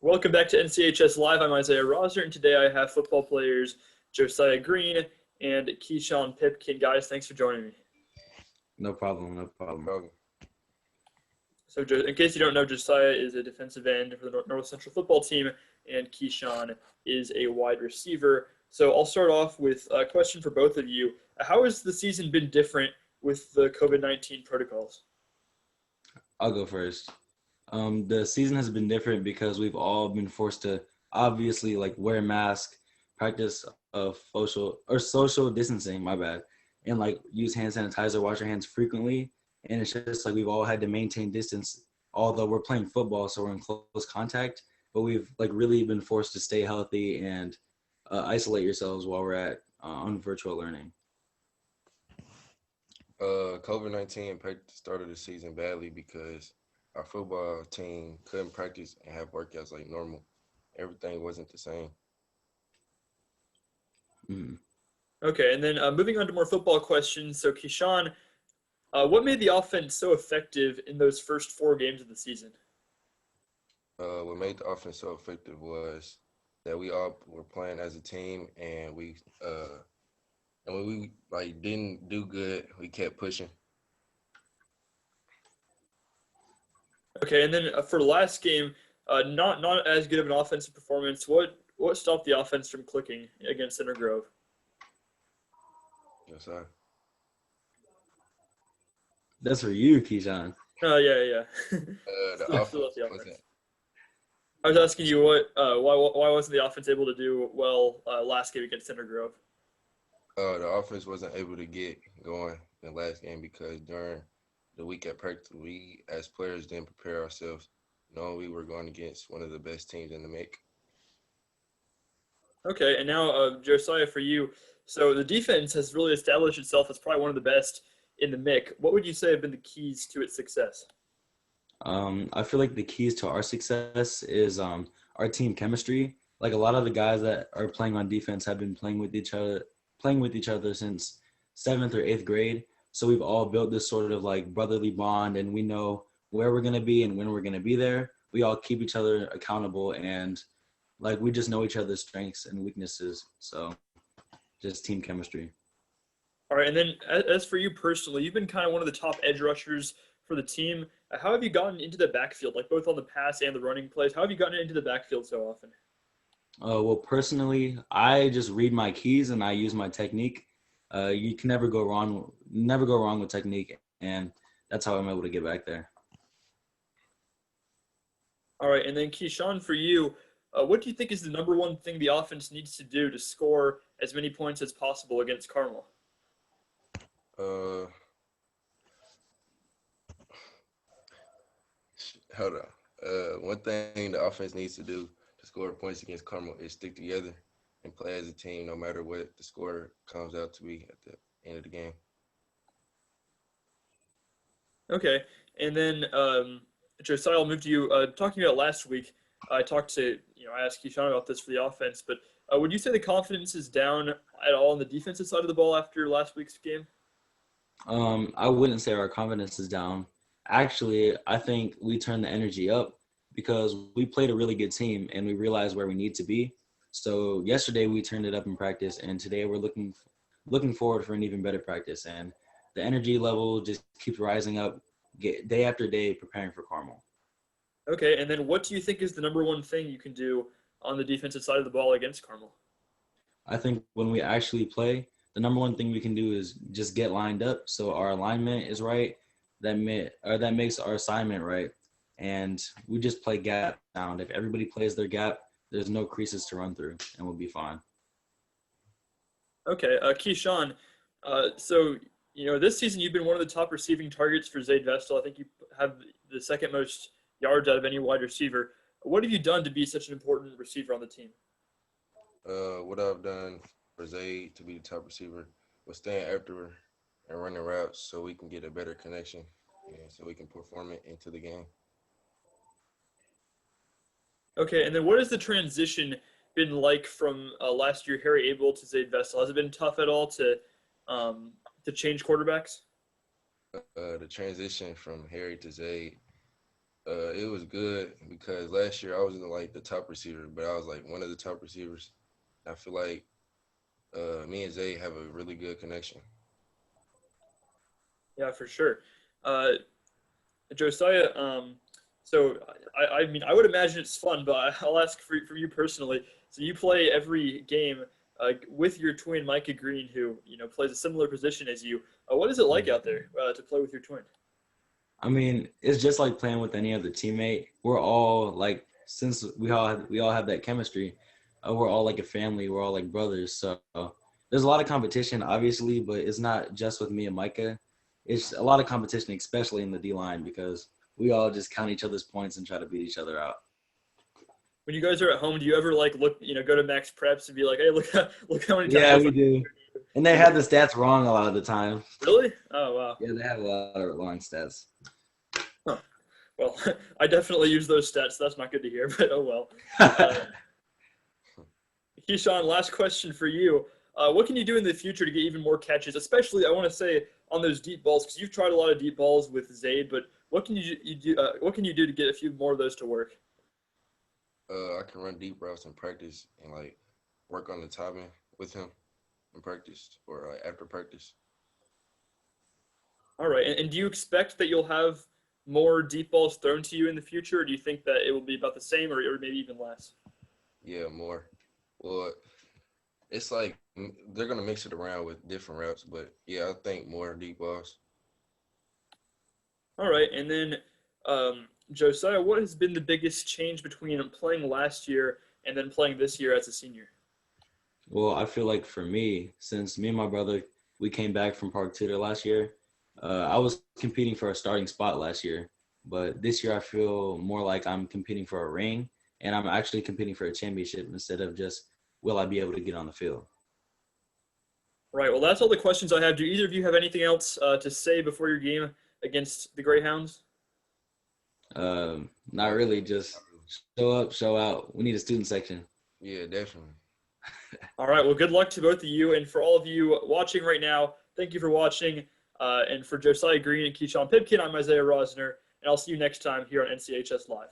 Welcome back to NCHS Live. I'm Isaiah Rosner, and today I have football players Josiah Green and Keyshaun Pipkin. Guys, thanks for joining me. No problem. So, in case you don't know, Josiah is a defensive end for the North Central football team, and Keyshaun is a wide receiver. So, I'll start off with a question for both of you. How has the season been different with the COVID-19 protocols? I'll go first. The season has been different because we've all been forced to obviously wear masks, practice of social distancing, and use hand sanitizer, wash our hands frequently. And it's just we've all had to maintain distance, although we're playing football, so we're in close contact. But we've really been forced to stay healthy and isolate yourselves while we're at on virtual learning. COVID-19 impacted the start of the season badly because our football team couldn't practice and have workouts like normal. Everything wasn't the same. Okay, and then moving on to more football questions. So, Keyshaun, what made the offense so effective in those first 4 games of the season? What made the offense so effective was that we all were playing as a team, and when we didn't do good, we kept pushing. Okay, and then for the last game, not as good of an offensive performance. What stopped the offense from clicking against Center Grove? Yes, sir. That's for you, Keyshaun. Oh, yeah. The offense wasn't. I was asking you why wasn't the offense able to do well last game against Center Grove? The offense wasn't able to get going in the last game because during the week at practice, we as players didn't prepare ourselves, knowing we were going against one of the best teams in the MIC. Okay, and now Josiah, for you. So the defense has really established itself as probably one of the best in the MIC. What would you say have been the keys to its success? I feel like the keys to our success is our team chemistry. A lot of the guys that are playing on defense have been playing with each other since 7th or 8th grade. So we've all built this sort of brotherly bond, and we know where we're going to be and when we're going to be there. We all keep each other accountable, and we just know each other's strengths and weaknesses. So just team chemistry. All right, and then as for you personally, you've been kind of one of the top edge rushers for the team. How have you gotten into the backfield, both on the pass and the running plays? How have you gotten into the backfield so often? Well, personally, I just read my keys and I use my technique. You can never go wrong with technique, and that's how I'm able to get back there. All right, and then Keyshaun, for you, what do you think is the number one thing the offense needs to do to score as many points as possible against Carmel? Hold on. One thing the offense needs to do to score points against Carmel is stick together and play as a team no matter what the score comes out to be at the end of the game. Okay, and then Josiah, I'll move to you. Talking about last week, I asked Keyshaun about this for the offense, but would you say the confidence is down at all on the defensive side of the ball after last week's game? I wouldn't say our confidence is down. Actually, I think we turned the energy up because we played a really good team and we realized where we need to be. So yesterday we turned it up in practice, and today we're looking forward for an even better practice. And the energy level just keeps rising up day after day, preparing for Carmel. Okay, and then what do you think is the number one thing you can do on the defensive side of the ball against Carmel? I think when we actually play, the number one thing we can do is just get lined up so our alignment is right. That makes our assignment right, and we just play gap sound. If everybody plays their gap, there's no creases to run through, and we'll be fine. Okay, Keyshaun, so this season you've been one of the top receiving targets for Zaid Vestal. I think you have the second most yards out of any wide receiver. What have you done to be such an important receiver on the team? What I've done for Zaid to be the top receiver was staying after her and running routes so we can get a better connection and so we can perform it into the game. Okay, and then what has the transition been like from last year, Harry Abel to Zaid Vestal? Has it been tough at all to change quarterbacks? The transition from Harry to Zaid It was good because last year I wasn't like the top receiver, but I was like one of the top receivers. I feel like me and Zay have a really good connection. Yeah, for sure. Uh, Josiah, so I mean, I would imagine it's fun, but I'll ask for you personally. So you play every game with your twin, Micah Green, who plays a similar position as you. What is it like out there to play with your twin? I mean, it's just like playing with any other teammate. We're all like, since we all have that chemistry, we're all like a family. We're all like brothers. So there's a lot of competition, obviously, but it's not just with me and Micah. It's a lot of competition, especially in the D line, because we all just count each other's points and try to beat each other out. When you guys are at home, do you ever like look, go to Max Preps and be like, hey, look how many times? Yeah, we do. And they have the stats wrong a lot of the time. Really? Oh wow. Yeah, they have a lot of wrong stats. Huh. Well, I definitely use those stats. So that's not good to hear, but oh well. Keyshaun, last question for you. What can you do in the future to get even more catches? Especially, I want to say on those deep balls, because you've tried a lot of deep balls with Zaid. But what can you do? What can you do to get a few more of those to work? I can run deep routes in practice and like work on the timing with him in practice or after practice. All right, and do you expect that you'll have more deep balls thrown to you in the future, or do you think that it will be about the same, or maybe even less? Yeah, more. Well, it's like they're gonna mix it around with different routes, but yeah, I think more deep balls. All right, and then Josiah, what has been the biggest change between playing last year and then playing this year as a senior? Well, I feel like for me, since me and my brother, we came back from Park Tudor last year, I was competing for a starting spot last year. But this year I feel more like I'm competing for a ring, and I'm actually competing for a championship instead of just will I be able to get on the field. Right, well, that's all the questions I have. Do either of you have anything else to say before your game against the Greyhounds? Not really, just show up, show out. We need a student section. Yeah, definitely. All right, well, good luck to both of you. And for all of you watching right now, thank you for watching. And for Josiah Green and Keyshaun Pipkin, I'm Isaiah Rosner. And I'll see you next time here on NCHS Live.